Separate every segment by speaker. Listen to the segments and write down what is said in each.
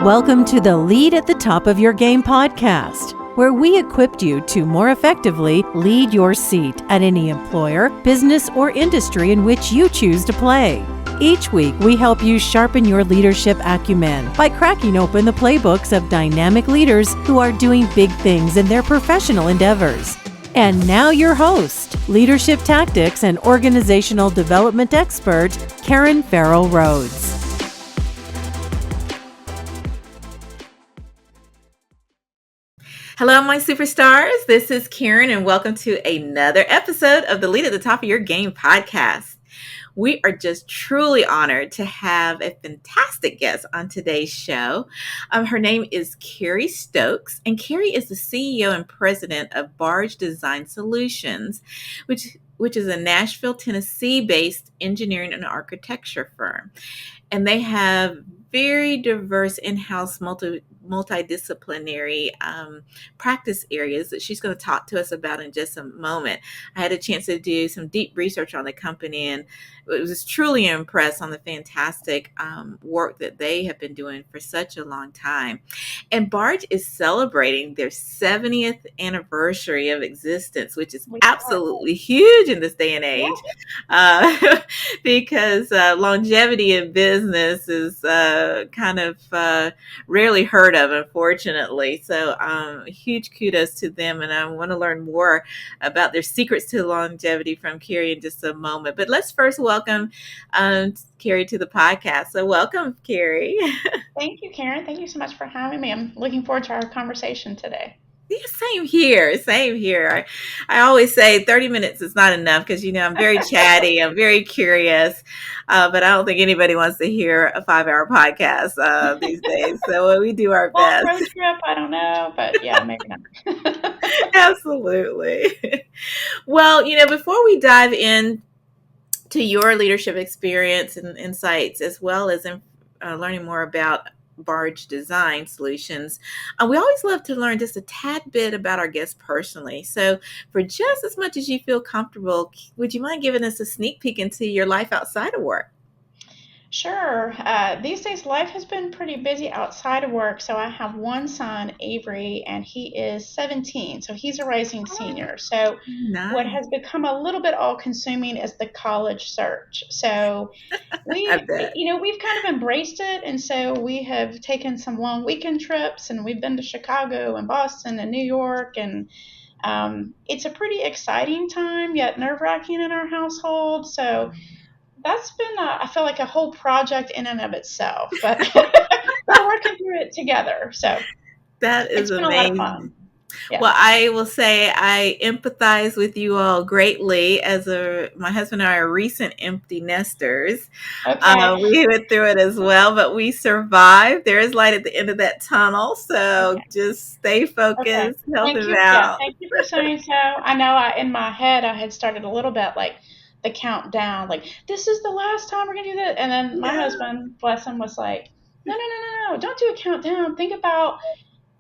Speaker 1: Welcome to the Lead at the Top of Your Game podcast, where we equipped you to more effectively lead your seat at any employer, business, or industry in which you choose to play. Each week, we help you sharpen your leadership acumen by cracking open the playbooks of dynamic leaders who are doing big things in their professional endeavors. And now your host, leadership tactics and organizational development expert, Karen Farrell Rhodes.
Speaker 2: Hello, my superstars. This is Karen, and welcome to another episode of the Lead at the Top of Your Game podcast. We are just truly honored to have a fantastic guest on today's show. Her name is Carrie Stokes, and Carrie is the CEO and president of Barge Design Solutions, which is a Nashville, Tennessee-based engineering and architecture firm. And they have very diverse in-house multidisciplinary practice areas that she's going to talk to us about in just a moment. I had a chance to do some deep research on the company, and I was truly impressed on the fantastic work that they have been doing for such a long time. And Barge is celebrating their 70th anniversary of existence, which is absolutely huge in this day and age, because longevity in business is kind of rarely heard of, unfortunately. So huge kudos to them, and I want to learn more about their secrets to longevity from Carrie in just a moment. But let's first welcome Carrie to the podcast. So welcome, Carrie.
Speaker 3: Thank you, Karen. Thank you so much for having me. I'm looking forward to our conversation today.
Speaker 2: Yeah, same here. I always say 30 minutes is not enough because, I'm very chatty. I'm very curious, but I don't think anybody wants to hear a 5-hour podcast these days. So we do our best.
Speaker 3: Road trip, I don't know, but yeah, maybe not.
Speaker 2: Absolutely. Well, before we dive in to your leadership experience and insights, as well as learning more about Barge Design Solutions, we always love to learn just a tad bit about our guests personally. So for just as much as you feel comfortable, would you mind giving us a sneak peek into your life outside of work?
Speaker 3: Sure. These days, life has been pretty busy outside of work. So I have one son, Avery, and he is 17. So he's a rising senior. So
Speaker 2: Nice.
Speaker 3: What has become a little bit all-consuming is the college search. So we've kind of embraced it. And so we have taken some long weekend trips, and we've been to Chicago and Boston and New York. And it's a pretty exciting time, yet nerve-wracking in our household. So that's been, I feel like, a whole project in and of itself, but we're working through it together. So
Speaker 2: that is amazing.
Speaker 3: Been a lot of fun. Yeah.
Speaker 2: Well, I will say I empathize with you all greatly. My husband and I are recent empty nesters.
Speaker 3: Okay.
Speaker 2: We went through it as well, but we survived. There is light at the end of that tunnel, so just stay focused, help him out.
Speaker 3: Yeah, thank you for saying so. I know in my head I had started a little bit like the countdown, like this is the last time we're gonna do that, and then my husband, bless him, was like, no, don't do a countdown. Think about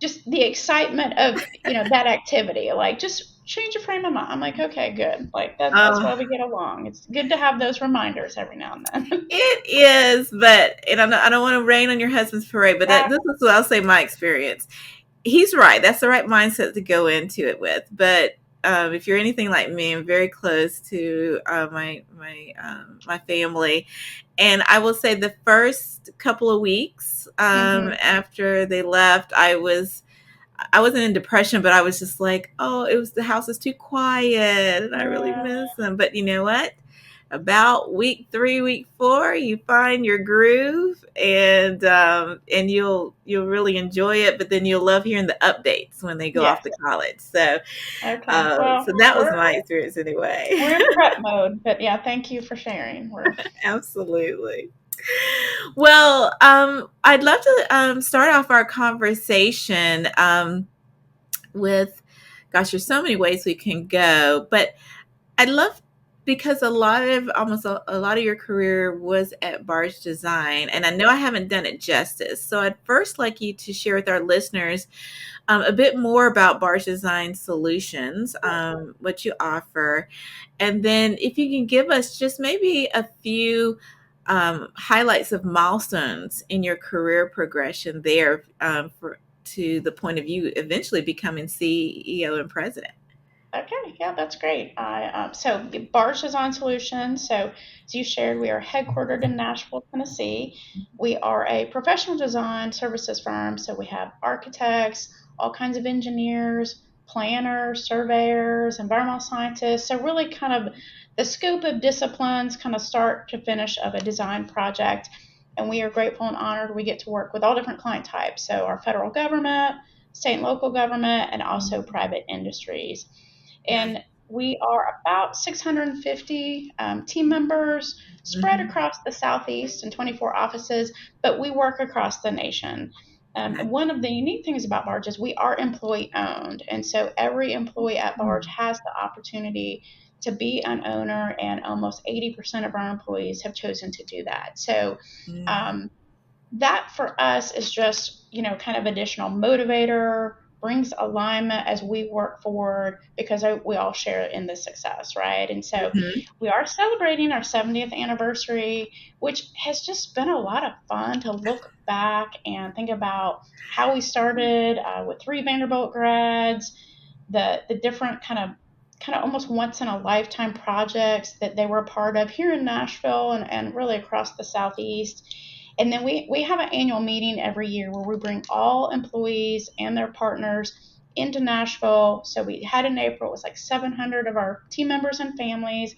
Speaker 3: just the excitement of that activity. Like, just change your frame of mind. I'm like, okay, good. Like that's why we get along. It's good to have those reminders every now and then.
Speaker 2: It is, but I don't want to rain on your husband's parade, but this is what I'll say my experience. He's right. That's the right mindset to go into it with, but if you're anything like me, I'm very close to my family, and I will say the first couple of weeks after they left, I wasn't in depression, but I was just like, the house is too quiet, and I really miss them. But you know what? About week 3, week 4, you find your groove, and you'll really enjoy it. But then you'll love hearing the updates when they go off to college. So, so that was my experience anyway.
Speaker 3: We're in prep mode, but yeah, thank you for sharing.
Speaker 2: Absolutely. Well, I'd love to start off our conversation with, gosh, there's so many ways we can go, but I'd love, because a lot of your career was at Barge Design, and I know I haven't done it justice. So I'd first like you to share with our listeners a bit more about Barge Design Solutions, what you offer, and then if you can give us just maybe a few highlights of milestones in your career progression there, to the point of you eventually becoming CEO and president.
Speaker 3: Okay, yeah, that's great. So Barge Design Solutions. So as you shared, we are headquartered in Nashville, Tennessee. We are a professional design services firm. So we have architects, all kinds of engineers, planners, surveyors, environmental scientists. So really kind of the scope of disciplines, kind of start to finish of a design project. And we are grateful and honored we get to work with all different client types. So our federal government, state and local government, and also private industries.
Speaker 2: Nice.
Speaker 3: And we are about 650 team members spread
Speaker 2: Mm-hmm.
Speaker 3: across the Southeast in 24 offices, but we work across the nation.
Speaker 2: Nice.
Speaker 3: And one of the unique things about Barge is we are employee owned. And so every employee at Barge has the opportunity to be an owner, and almost 80% of our employees have chosen to do that. So
Speaker 2: Mm-hmm.
Speaker 3: um, that for us is just, kind of additional motivator, brings alignment as we work forward because we all share in the success, right? And so we are celebrating our 70th anniversary, which has just been a lot of fun to look back and think about how we started with 3 Vanderbilt grads, the different kind of almost once in a lifetime projects that they were a part of here in Nashville and really across the Southeast. And then we have an annual meeting every year where we bring all employees and their partners into Nashville. So we had in April, it was like 700 of our team members and families.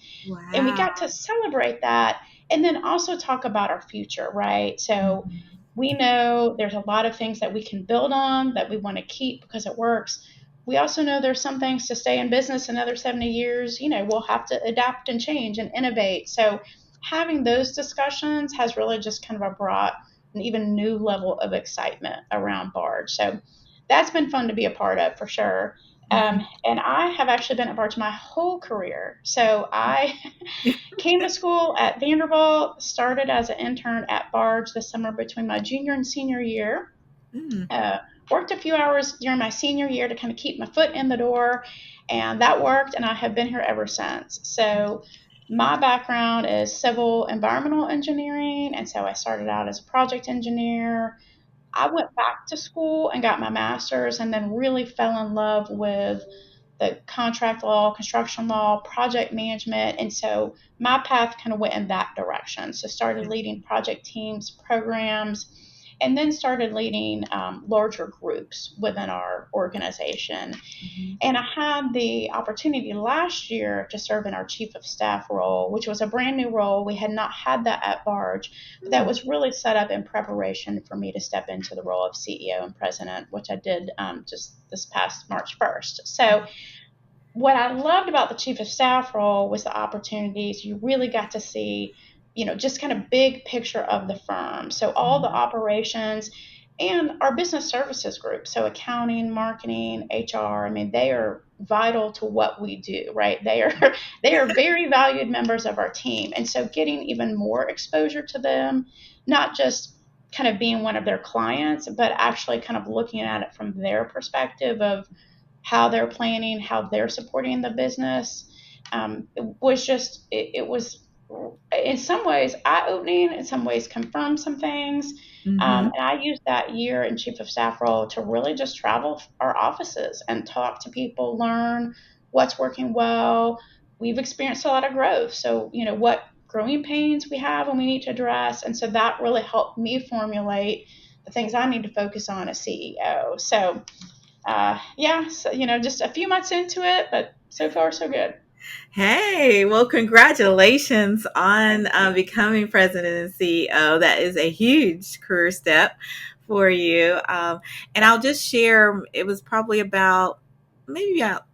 Speaker 3: And we
Speaker 2: Wow.
Speaker 3: got to celebrate that and then also talk about our future, right? So
Speaker 2: Mm-hmm.
Speaker 3: we know there's a lot of things that we can build on that we want to keep because it works. We also know there's some things to stay in business another 70 years. We'll have to adapt and change and innovate. So having those discussions has really just kind of brought an even new level of excitement around Barge. So that's been fun to be a part of for sure. And I have actually been at Barge my whole career. So I came to school at Vanderbilt, started as an intern at Barge the summer between my junior and senior year.
Speaker 2: Mm-hmm.
Speaker 3: Worked a few hours during my senior year to kind of keep my foot in the door, and that worked, and I have been here ever since. So my background is civil environmental engineering, and so I started out as a project engineer. I went back to school and got my master's, and then really fell in love with the contract law, construction law, project management. And so my path kind of went in that direction. So started leading project teams, programs, and then started leading larger groups within our organization.
Speaker 2: Mm-hmm.
Speaker 3: And I had the opportunity last year to serve in our chief of staff role, which was a brand new role. We had not had that at Barge, but that was really set up in preparation for me to step into the role of CEO and president, which I did just this past March 1st. So what I loved about the chief of staff role was the opportunities you really got to see, just kind of big picture of the firm. So all the operations and our business services group, so accounting, marketing, HR, I mean, they are vital to what we do, right? They are very valued members of our team. And so getting even more exposure to them, not just kind of being one of their clients, but actually kind of looking at it from their perspective of how they're planning, how they're supporting the business. It was in some ways eye opening, in some ways confirmed some things.
Speaker 2: Mm-hmm.
Speaker 3: And I used that year in chief of staff role to really just travel our offices and talk to people, learn what's working well. We've experienced a lot of growth. So, what growing pains we have and we need to address. And so that really helped me formulate the things I need to focus on as CEO. So, yeah, so, just a few months into it, but so far so good.
Speaker 2: Hey, well, congratulations on becoming president and CEO. That is a huge career step for you. And I'll just share, it was probably maybe about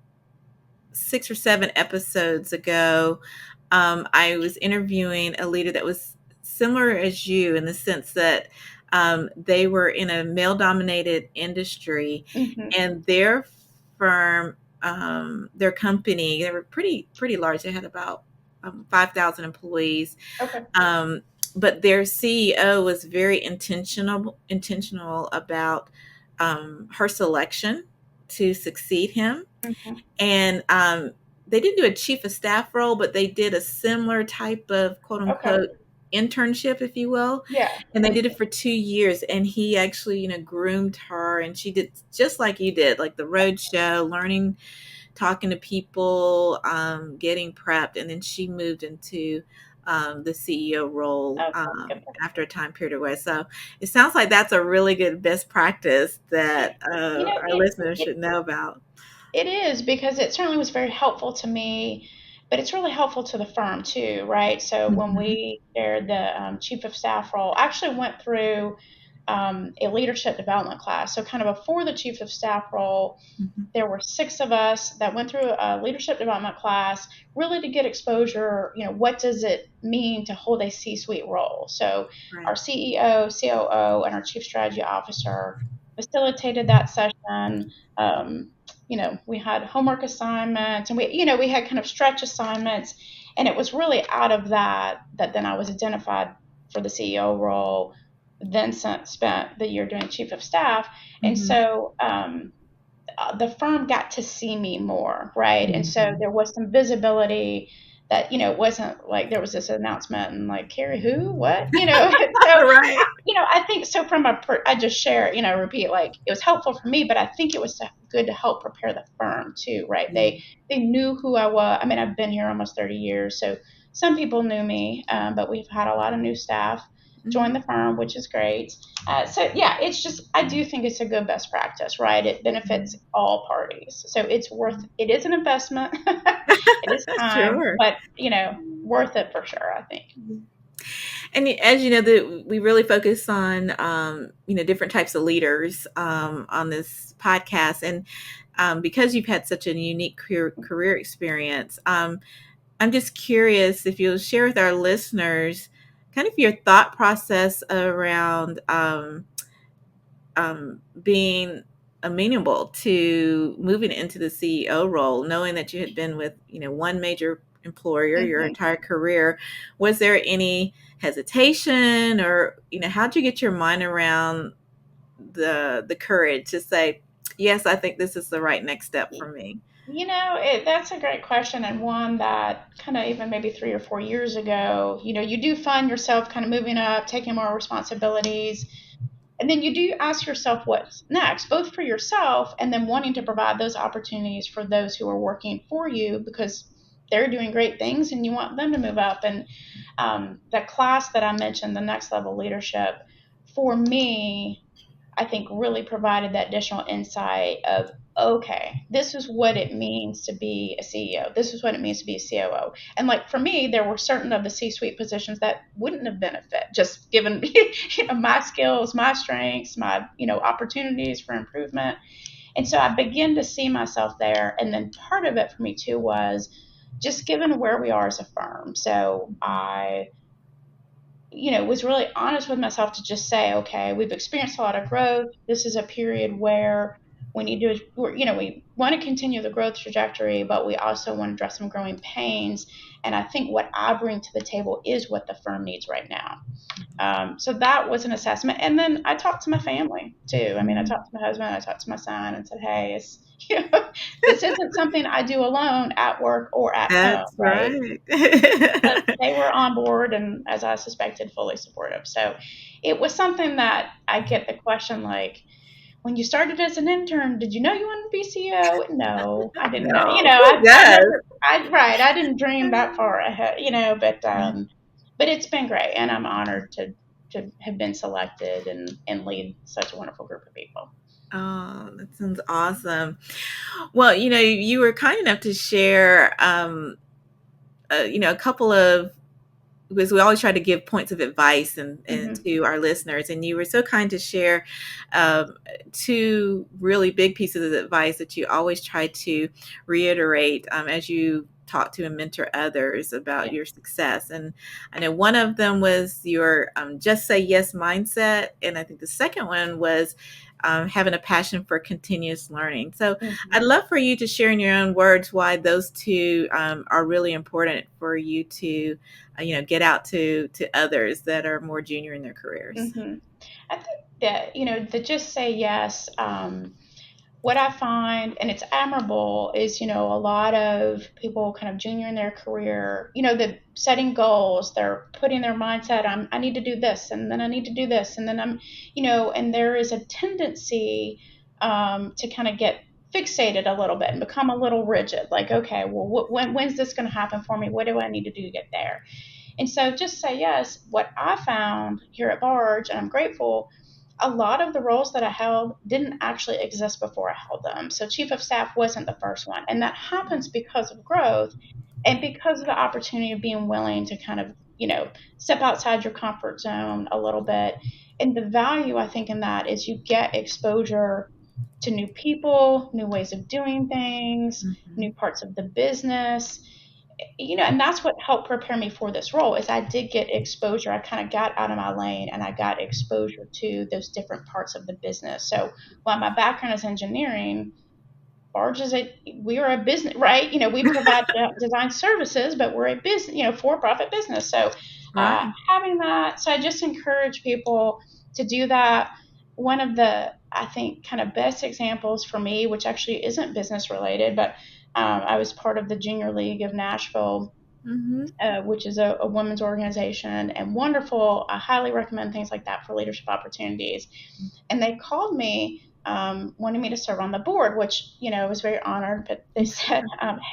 Speaker 2: 6 or 7 episodes ago. I was interviewing a leader that was similar as you in the sense that they were in a male dominated industry,
Speaker 3: Mm-hmm.
Speaker 2: and their firm, their company, they were pretty large. They had about 5,000 employees.
Speaker 3: Okay.
Speaker 2: But their CEO was very intentional about her selection to succeed him.
Speaker 3: Mm-hmm.
Speaker 2: And they didn't do a chief of staff role, but they did a similar type of quote
Speaker 3: Okay.
Speaker 2: unquote internship, if you will.
Speaker 3: Yeah.
Speaker 2: And they did it for 2 years. And he actually, groomed her. And she did just like you did, like the road show, learning, talking to people, getting prepped. And then she moved into the CEO role
Speaker 3: Okay.
Speaker 2: after a time period away. So it sounds like that's a really good best practice that
Speaker 3: You know,
Speaker 2: our listeners should know about.
Speaker 3: it is, because it certainly was very helpful to me, but it's really helpful to the firm too, right? So when
Speaker 2: Mhm.
Speaker 3: we shared the chief of staff role, I actually went through a leadership development class. So kind of before the chief of staff role,
Speaker 2: Mhm.
Speaker 3: there were 6 of us that went through a leadership development class, really to get exposure. What does it mean to hold a C-suite role? So
Speaker 2: Right.
Speaker 3: our CEO, COO, and our chief strategy officer facilitated that session. We had homework assignments, and we had kind of stretch assignments, and it was really out of that then I was identified for the CEO role, then spent the year doing chief of staff. And
Speaker 2: Mhm.
Speaker 3: so the firm got to see me more, right? And so
Speaker 2: Mhm.
Speaker 3: there was some visibility that, it wasn't like there was this announcement and like, Carrie, who, what, so,
Speaker 2: Right.
Speaker 3: I think so I just share, repeat, like it was helpful for me, but I think it was good to help prepare the firm too, right?
Speaker 2: Yeah.
Speaker 3: They knew who I was. I mean, I've been here almost 30 years. So some people knew me, but we've had a lot of new staff join
Speaker 2: Mhm.
Speaker 3: the firm, which is great. So yeah, it's just, I do think it's a good best practice, right? It benefits all parties. So it is an investment. It is time,
Speaker 2: Sure.
Speaker 3: but worth it for sure, I think.
Speaker 2: And as you know, we really focus on different types of leaders on this podcast, and because you've had such a unique career experience, I'm just curious if you'll share with our listeners kind of your thought process around being amenable to moving into the CEO role, knowing that you had been with, one major employer your
Speaker 3: Mhm.
Speaker 2: entire career. Was there any hesitation, or, how'd you get your mind around the courage to say, yes, I think this is the right next step for me?
Speaker 3: That's a great question, and one that kind of even maybe 3 or 4 years ago, you do find yourself kind of moving up, taking more responsibilities. And then you do ask yourself what's next, both for yourself and then wanting to provide those opportunities for those who are working for you, because they're doing great things and you want them to move up. And the class that I mentioned, the next level leadership, for me, I think really provided that additional insight of, okay, this is what it means to be a CEO. This is what it means to be a COO. And like for me, there were certain of the C-suite positions that wouldn't have been a fit, just given my skills, my strengths, my opportunities for improvement. And so I began to see myself there. And then part of it for me too was just given where we are as a firm. So I was really honest with myself to just say, okay, we've experienced a lot of growth. This is a period where we need to, we want to continue the growth trajectory, but we also want to address some growing pains. And I think what I bring to the table is what the firm needs right now. So that was an assessment. And then I talked to my family too. I mean, I talked to my husband, I talked to my son and said, hey, this isn't something I do alone at work or at home,
Speaker 2: That's
Speaker 3: right?
Speaker 2: right.
Speaker 3: But they were on board and, as I suspected, fully supportive. So it was something that I get the question like, when you started as an intern, did you know you wanted to be CEO? No, I didn't know.
Speaker 2: No, who
Speaker 3: I
Speaker 2: does?
Speaker 3: never, I didn't dream that far ahead, but it's been great, and I'm honored to have been selected and lead such a wonderful group of people.
Speaker 2: Oh, that sounds awesome. Well, you were kind enough to share, a couple of, because we always try to give points of advice and
Speaker 3: Hmm.
Speaker 2: to our listeners, and you were so kind to share um, two really big pieces of advice that you always try to reiterate as you talk to and mentor others about
Speaker 3: Yeah.
Speaker 2: your success. And I know one of them was your just say yes mindset, and I think the second one was having a passion for continuous learning. So I'd
Speaker 3: Hmm.
Speaker 2: love for you to share in your own words why those two are really important for you to get out to others that are more junior in their careers.
Speaker 3: Hmm. I think that the just say yes. what I find, and it's admirable, is, a lot of people kind of junior in their career, the setting goals, they're putting their mindset on, I need to do this, and then I need to do this, and then and there is a tendency to kind of get fixated a little bit and become a little rigid. Like, okay, well, when's this going to happen for me? What do I need to do to get there? And so just say yes. What I found here at Barge, and I'm grateful, a lot of the roles that I held didn't actually exist before I held them. So chief of staff wasn't the first one. And that happens because of growth and because of the opportunity of being willing to kind of, step outside your comfort zone a little bit. And the value, I think, in that is you get exposure to new people, new ways of doing things, new parts of the business. And that's what helped prepare me for this role is I did get exposure. I kind of got out of my lane and I got exposure to those different parts of the business. So while my background is engineering, Barge is we are a business, right? We provide design services, but we're a business, for-profit business. So having that, so I just encourage people to do that. One of the, I think, kind of best examples for me, which actually isn't business related, but I was part of the Junior League of Nashville, which is a women's organization, and wonderful. I highly recommend things like that for leadership opportunities. And they called me, wanting me to serve on the board, which, I was very honored. But they said,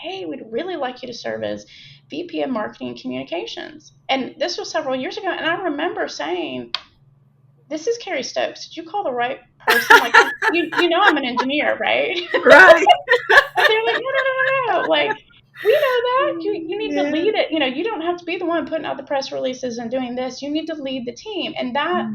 Speaker 3: hey, we'd really like you to serve as VP of Marketing and Communications. And this was several years ago. And I remember saying, this is Carrie Stokes. Did you call the right person? Like, I'm an engineer, right?
Speaker 2: Right.
Speaker 3: But they're like, no. Like, we know that. You need to lead it. You don't have to be the one putting out the press releases and doing this. You need to lead the team. And that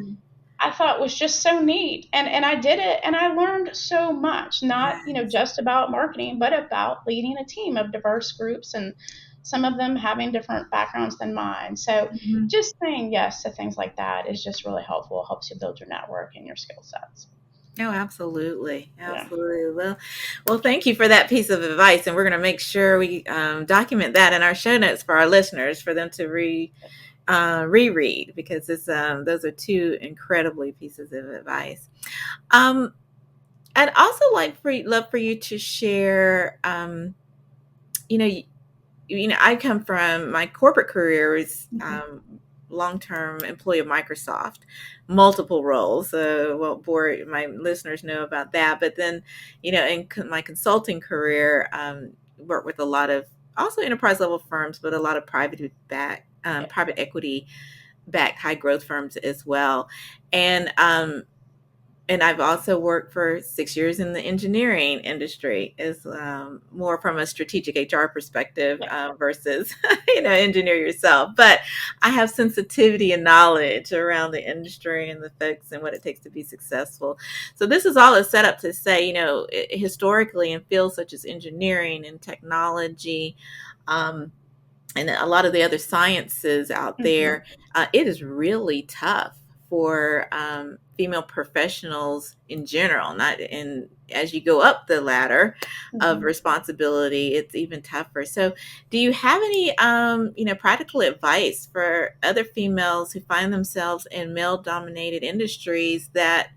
Speaker 3: I thought was just so neat. And I did it, and I learned so much, not, just about marketing, but about leading a team of diverse groups, and some of them having different backgrounds than mine. So just saying yes to things like that is just really helpful. It helps you build your network and your skill sets.
Speaker 2: Oh, absolutely. Absolutely. Yeah. Well, thank you for that piece of advice. And we're going to make sure we document that in our show notes for our listeners, for them to reread, because it's, those are two incredibly pieces of advice. I'd also love for you to share, I come from, my corporate career is long-term employee of Microsoft, multiple roles. Won't bore my listeners know about that. But then, in my consulting career, worked with a lot of also enterprise level firms, but a lot of private equity backed high growth firms as well. And I've also worked for 6 years in the engineering industry, is more from a strategic HR perspective versus, engineer yourself. But I have sensitivity and knowledge around the industry and the folks and what it takes to be successful. So this is all a setup to say, historically in fields such as engineering and technology, and a lot of the other sciences out there, it is really tough for female professionals in general. As you go up the ladder of responsibility, it's even tougher. So do you have any practical advice for other females who find themselves in male dominated industries, that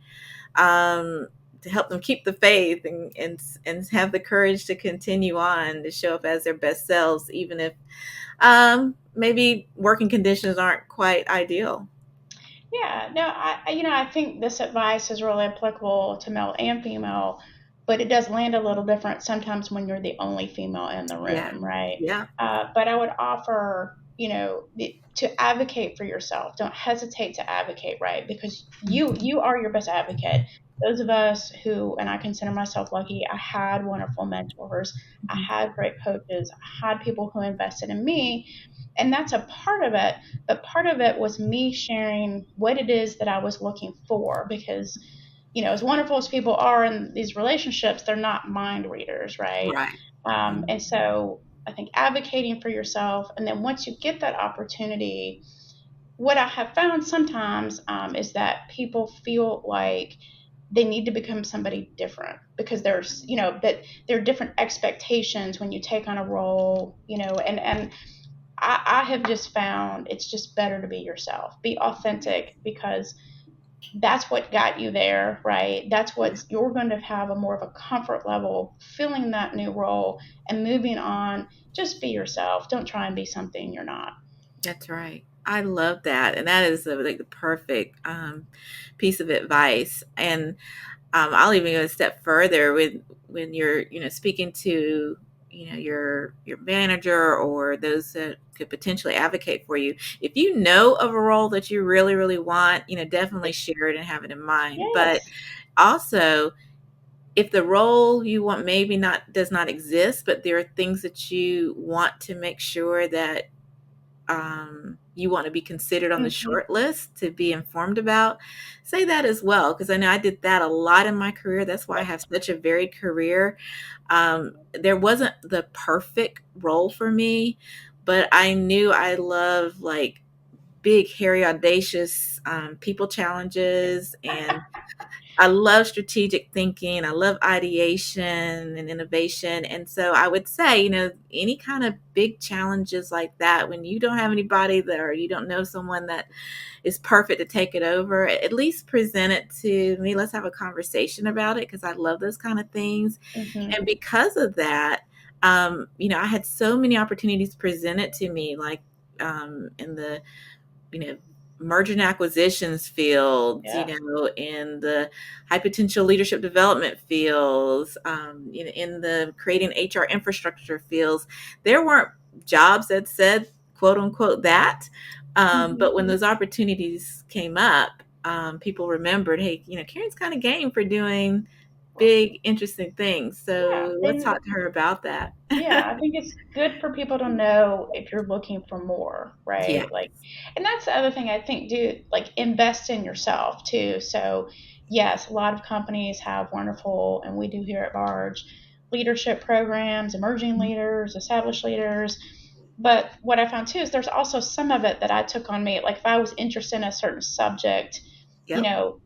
Speaker 2: to help them keep the faith and have the courage to continue on, to show up as their best selves, even if maybe working conditions aren't quite ideal?
Speaker 3: Yeah, no, I think this advice is really applicable to male and female, but it does land a little different sometimes when you're the only female in the room, right?
Speaker 2: Yeah.
Speaker 3: But I would offer, to advocate for yourself. Don't hesitate to advocate, right? Because you are your best advocate. Those of us who, and I consider myself lucky, I had wonderful mentors, I had great coaches, I had people who invested in me. And that's a part of it. But part of it was me sharing what it is that I was looking for, because, as wonderful as people are in these relationships, they're not mind readers, right? And so I think advocating for yourself, and then once you get that opportunity, what I have found sometimes is that people feel like they need to become somebody different, because there's, that there are different expectations when you take on a role, and I have just found it's just better to be yourself, be authentic, because that's what got you there, right? That's what you're going to have a more of a comfort level filling that new role and moving on. Just be yourself. Don't try and be something you're not.
Speaker 2: That's right. I love that, and that is like the perfect piece of advice. And I'll even go a step further when you're speaking to your manager or those that could potentially advocate for you. If you know of a role that you really really want, definitely share it and have it in mind. But
Speaker 3: Yes.
Speaker 2: also, if the role you want maybe not does not exist, but there are things that you want to make sure that you want to be considered on the
Speaker 3: Hmm.
Speaker 2: short list to be informed about, say that as well. Because I know I did that a lot in my career. That's why I have such a varied career. There wasn't the perfect role for me, but I knew I love like big, hairy, audacious people challenges, and I love strategic thinking. I love ideation and innovation. And so I would say, any kind of big challenges like that, when you don't have anybody there, or you don't know someone that is perfect to take it over, at least present it to me. Let's have a conversation about it, because I love those kind of things.
Speaker 3: Hmm.
Speaker 2: And because of that, I had so many opportunities presented to me, like in the you know, merger and acquisitions fields,
Speaker 3: Yeah.
Speaker 2: in the high potential leadership development fields, in the creating HR infrastructure fields. There weren't jobs that said quote unquote that.
Speaker 3: Hmm.
Speaker 2: But when those opportunities came up, people remembered, hey, Karen's kind of game for doing big, interesting things.
Speaker 3: Yeah.
Speaker 2: So let's talk to her about that.
Speaker 3: Yeah, I think it's good for people to know if you're looking for more,
Speaker 2: Yeah.
Speaker 3: right? Like, and that's the other thing I think, do like invest in yourself too. So, yes, a lot of companies have wonderful, and we do here at Barge, leadership programs, emerging leaders, established leaders. But what I found too is there's also some of it that I took on me. Like, if I was interested in a certain subject, you
Speaker 2: Yep.
Speaker 3: know,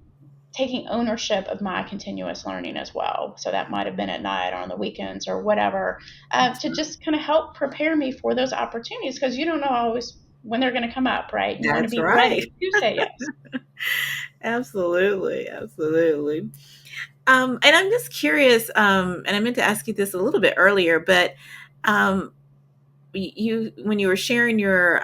Speaker 3: taking ownership of my continuous learning as well. So that might have been at night or on the weekends or whatever,
Speaker 2: That's
Speaker 3: to
Speaker 2: right.
Speaker 3: just kind of help prepare me for those opportunities, because you don't know always when they're going to come up, right? You want to
Speaker 2: That's
Speaker 3: be
Speaker 2: right.
Speaker 3: ready to say yes.
Speaker 2: Absolutely, absolutely. And I'm just curious, and I meant to ask you this a little bit earlier, but um, you, when you were sharing your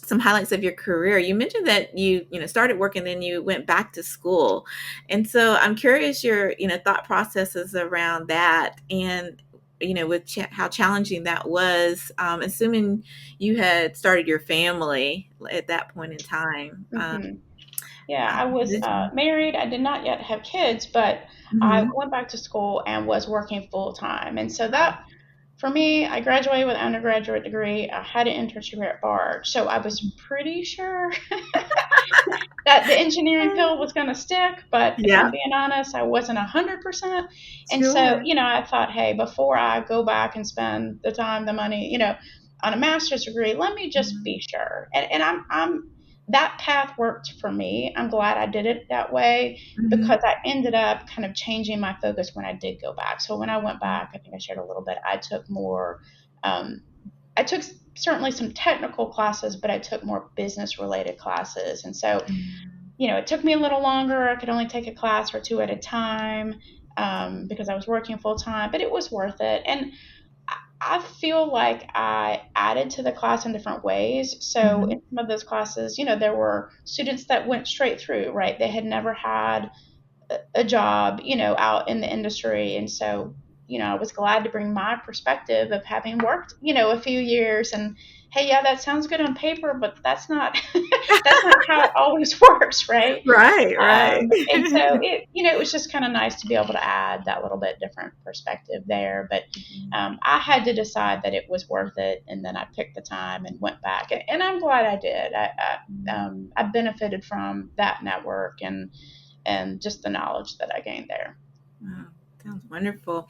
Speaker 2: some highlights of your career, you mentioned that you started work and then you went back to school, and so I'm curious your thought processes around that, and with how challenging that was. Assuming you had started your family at that point in time.
Speaker 3: Hmm. Yeah, I was
Speaker 2: Vision.
Speaker 3: married. I did not yet have kids, but I
Speaker 2: Mhm.
Speaker 3: went back to school and was working full time. And so that, for me, I graduated with an undergraduate degree. I had an internship at Barge, so I was pretty sure that the engineering pill was going to stick. But if I'm
Speaker 2: Yeah,
Speaker 3: being honest, I wasn't 100%. And so,
Speaker 2: sure.
Speaker 3: I thought, hey, before I go back and spend the time, the money, on a master's degree, let me just
Speaker 2: Mhm.
Speaker 3: be sure. And that path worked for me. I'm glad I did it that way,
Speaker 2: Mhm.
Speaker 3: because I ended up kind of changing my focus when I did go back. So when I went back, I think I shared a little bit. Um, I took certainly some technical classes, but I took more business related classes. And so,
Speaker 2: Mhm.
Speaker 3: it took me a little longer. I could only take a class or two at a time, because I was working full time, but it was worth it. And I feel like I added to the class in different ways. So in
Speaker 2: Mhm.
Speaker 3: some of those classes, there were students that went straight through, right? They had never had a job, out in the industry. And so, I was glad to bring my perspective of having worked, a few years. And hey, yeah, that sounds good on paper, but that's not that's not how it always works, right?
Speaker 2: Right, right.
Speaker 3: And so it was just kind of nice to be able to add that little bit different perspective there. But
Speaker 2: Mhm.
Speaker 3: I had to decide that it was worth it, and then I picked the time and went back, and I'm glad I did. I benefited from that network and just the knowledge that I gained there.
Speaker 2: Wow, sounds wonderful.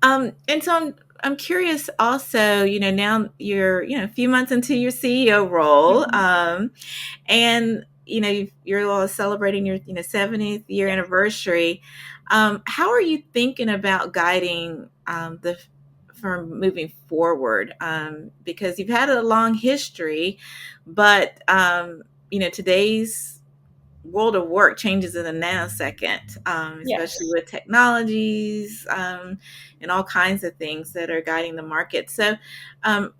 Speaker 2: And so I'm curious also, now you're, a few months into your CEO role,
Speaker 3: Mhm.
Speaker 2: and, you're all celebrating your, 70th year
Speaker 3: Yes.
Speaker 2: anniversary. How are you thinking about guiding the firm moving forward? Because you've had a long history, but, today's world of work changes in a nanosecond, especially
Speaker 3: Yes.
Speaker 2: with technologies and all kinds of things that are guiding the market. So,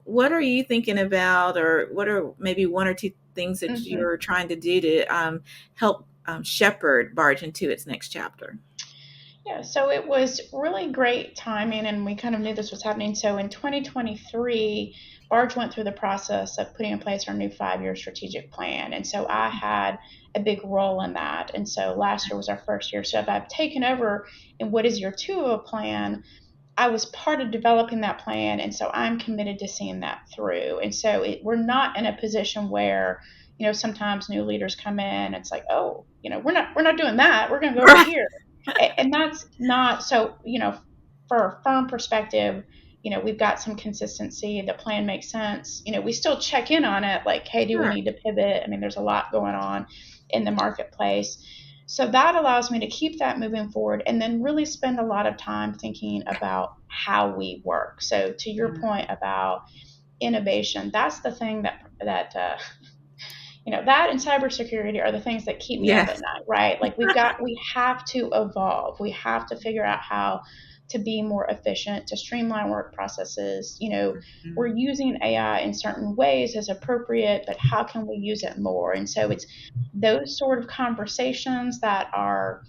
Speaker 2: what are you thinking about, or what are maybe one or two things that
Speaker 3: Hmm.
Speaker 2: you're trying to do to help shepherd Barge into its next chapter?
Speaker 3: Yeah, so it was really great timing, and we kind of knew this was happening. So in 2023, Barge went through the process of putting in place our new 5 year strategic plan. And so I had a big role in that. And so last year was our first year. So if I've taken over in what is year two of a plan, I was part of developing that plan, and so I'm committed to seeing that through. And so we're not in a position where, sometimes new leaders come in. It's like, oh, we're not doing that. We're going to go over
Speaker 2: Right.
Speaker 3: here, and that's not so. For a firm perspective, we've got some consistency. The plan makes sense. We still check in on it, like, hey, do we
Speaker 2: Sure.
Speaker 3: need to pivot? I mean, there's a lot going on in the marketplace. So that allows me to keep that moving forward and then really spend a lot of time thinking about how we work. So to your point about innovation, that's the thing that and cybersecurity are the things that keep me up at
Speaker 2: Yes.
Speaker 3: night, right? Like we have to evolve. We have to figure out how to be more efficient, to streamline work processes. We're
Speaker 2: Mhm.
Speaker 3: using AI in certain ways as appropriate, but how can we use it more? And so it's those sort of conversations that are,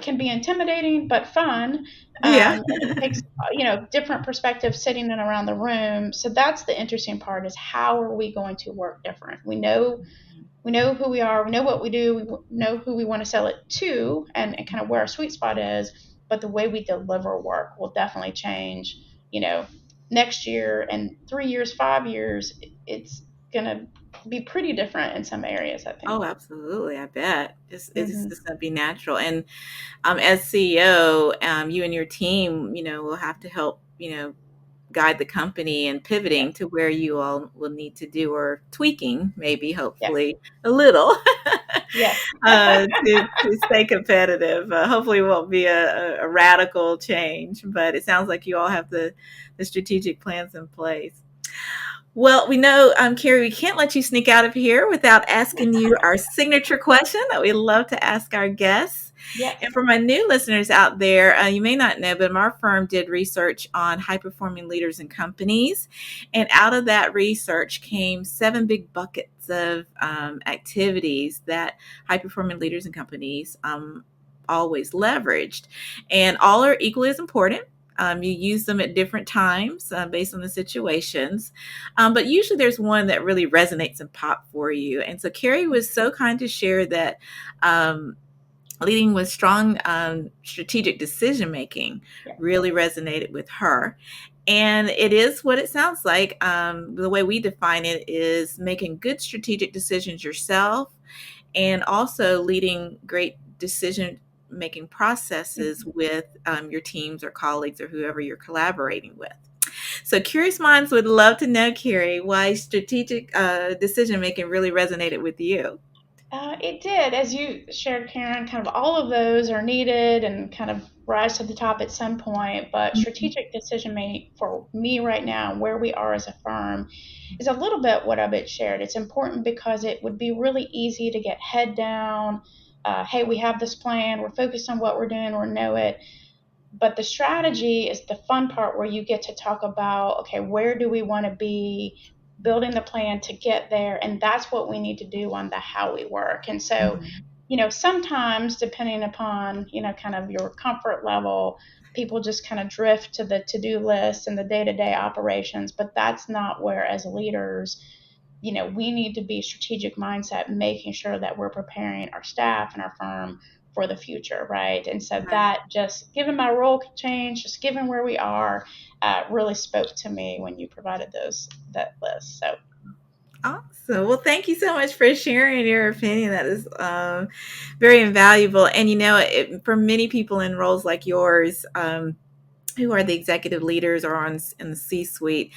Speaker 3: can be intimidating but fun.
Speaker 2: Yeah.
Speaker 3: And it takes, different perspectives sitting in around the room. So that's the interesting part, is how are we going to work different? We know who we are, we know what we do, we know who we want to sell it to, and kind of where our sweet spot is. But the way we deliver work will definitely change, next year and 3 years, 5 years. It's going to be pretty different in some areas, I think.
Speaker 2: Oh, absolutely. I bet it's
Speaker 3: Hmm.
Speaker 2: just going to be natural. And as CEO, you and your team, will have to help, guide the company and
Speaker 3: Yeah,
Speaker 2: pivoting to where you all will need to do, or tweaking, maybe,
Speaker 3: yeah,
Speaker 2: hopefully, a little
Speaker 3: yes.
Speaker 2: to stay competitive. Hopefully, it won't be a radical change, but it sounds like you all have the strategic plans in place. Well, we know, Carrie, we can't let you sneak out of here without asking you our signature question that we love to ask our guests.
Speaker 3: Yes.
Speaker 2: And for my new listeners out there, you may not know, but our firm did research on high performing leaders and companies. And out of that research came 7 big buckets of activities that high performing leaders and companies always leveraged. And all are equally as important. You use them at different times based on the situations. But usually there's one that really resonates and pop for you. And so Carrie was so kind to share that leading with strong strategic decision making
Speaker 3: Yeah.
Speaker 2: really resonated with her. And it is what it sounds like. The way we define it is making good strategic decisions yourself, and also leading great decision making processes
Speaker 3: Mhm.
Speaker 2: with your teams or colleagues or whoever you're collaborating with. So, curious minds would love to know, Carrie, why strategic decision making really resonated with you.
Speaker 3: It did, as you shared, Karen. Kind of all of those are needed and kind of rise to the top at some point. But
Speaker 2: Mhm.
Speaker 3: strategic decision making for me right now, where we are as a firm, is a little bit what I've shared. It's important because it would be really easy to get head down. Hey, we have this plan. We're focused on what we're doing. We know it. But the strategy is the fun part, where you get to talk about, okay, where do we want to be, building the plan to get there. And that's what we need to do on the how we work. And so,
Speaker 2: Mhm.
Speaker 3: sometimes depending upon, kind of your comfort level, people just kind of drift to the to do list and the day to day operations. But that's not where, as leaders, we need to be strategic mindset, making sure that we're preparing our staff and our firm for the future, right? And so
Speaker 2: Right.
Speaker 3: that, just given my role change, just given where we are, really spoke to me when you provided that list. So
Speaker 2: Awesome. Well, thank you so much for sharing your opinion. That is very invaluable. And for many people in roles like yours, who are the executive leaders or in the C-suite,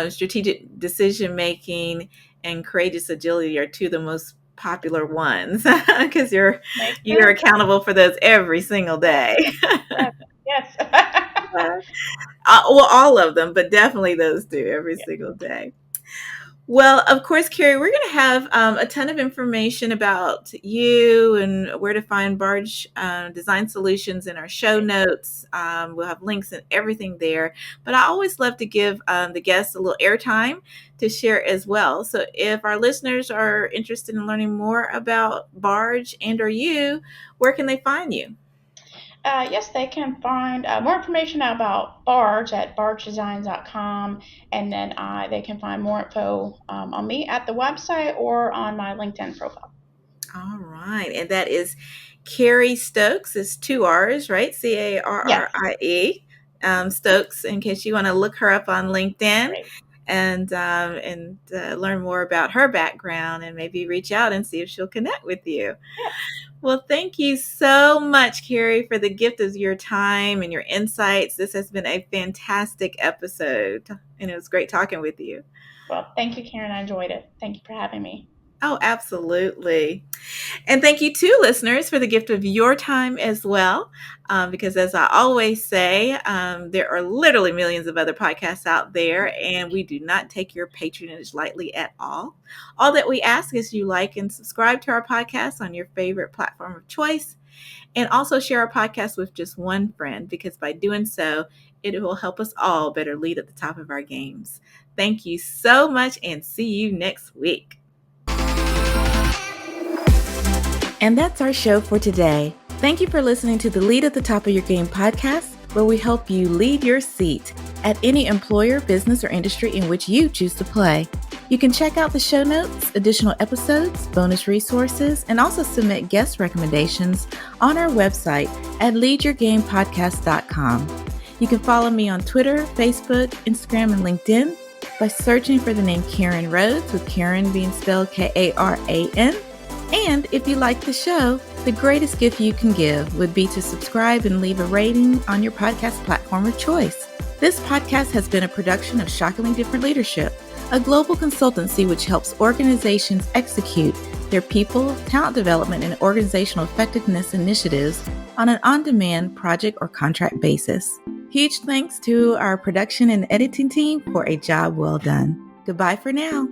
Speaker 2: strategic decision making and courageous agility are two of the most popular ones because
Speaker 3: makes
Speaker 2: you're
Speaker 3: sense.
Speaker 2: accountable for those every single
Speaker 3: Yes,
Speaker 2: day.
Speaker 3: yes, yes.
Speaker 2: Well, all of them, but definitely those two every
Speaker 3: Yeah.
Speaker 2: single day. Well, of course, Carrie, we're going to have a ton of information about you and where to find Barge Design Solutions in our show notes. We'll have links and everything there. But I always love to give the guests a little airtime to share as well. So if our listeners are interested in learning more about Barge and or you, where can they find you?
Speaker 3: Yes, they can find more information about Barge at bargedesigns.com, and then they can find more info on me at the website or on my LinkedIn profile.
Speaker 2: All right. And that is Carrie Stokes. It's 2 R's, right? Carrie. Stokes, in case you want to look her up on LinkedIn
Speaker 3: Great.
Speaker 2: and learn more about her background and maybe reach out and see if she'll connect with you.
Speaker 3: Yeah.
Speaker 2: Well, thank you so much, Carrie, for the gift of your time and your insights. This has been a fantastic episode, and it was great talking with you.
Speaker 3: Well, thank you, Karen. I enjoyed it. Thank you for having me.
Speaker 2: Oh, absolutely. And thank you to listeners for the gift of your time as well. Because as I always say, there are literally millions of other podcasts out there, and we do not take your patronage lightly at all. All that we ask is you like and subscribe to our podcast on your favorite platform of choice, and also share our podcast with just one friend, because by doing so, it will help us all better lead at the top of our games. Thank you so much, and see you next week. And that's our show for today. Thank you for listening to the Lead at the Top of Your Game podcast, where we help you lead your seat at any employer, business, or industry in which you choose to play. You can check out the show notes, additional episodes, bonus resources, and also submit guest recommendations on our website at leadyourgamepodcast.com. You can follow me on Twitter, Facebook, Instagram, and LinkedIn by searching for the name Karen Rhodes, with Karen being spelled Karan. And if you like the show, the greatest gift you can give would be to subscribe and leave a rating on your podcast platform of choice. This podcast has been a production of Shockingly Different Leadership, a global consultancy which helps organizations execute their people, talent development, and organizational effectiveness initiatives on an on-demand project or contract basis. Huge thanks to our production and editing team for a job well done. Goodbye for now.